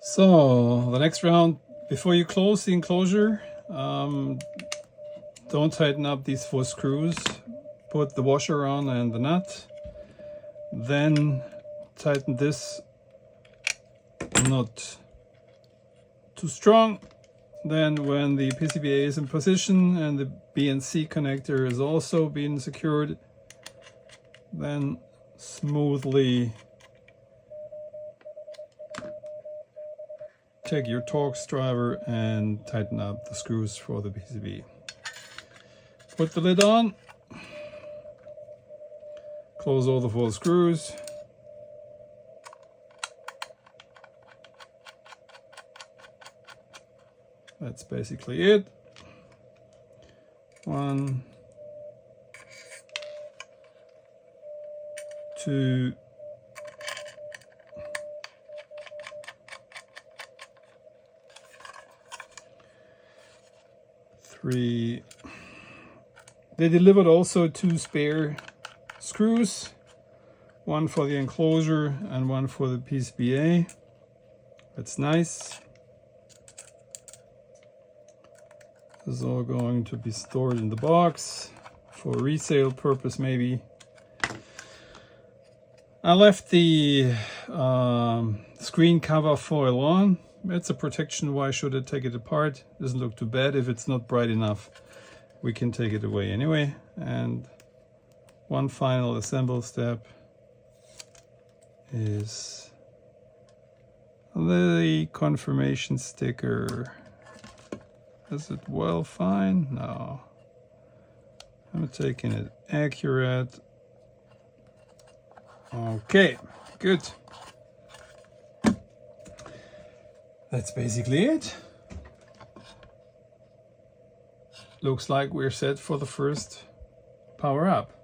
So the next round, before you close the enclosure, don't tighten up these 4 screws. Put the washer on and the nut. Then tighten this not too strong. Then when the PCBA is in position and the BNC connector is also being secured, then smoothly take your Torx driver and tighten up the screws for the PCB. Put the lid on, close all the 4 screws. That's basically it. 1, 2, 3. They delivered also 2 spare screws, one for the enclosure and one for the PCBA. That's nice. This is all going to be stored in the box for resale purpose maybe. I left the screen cover foil on. It's a protection. Why should I take it apart? Doesn't look too bad. If it's not bright enough, we can take it away anyway. And one final assemble step is the confirmation sticker. Is it well fine? No. I'm taking it accurate. Okay, good. That's basically it. Looks like we're set for the first power up.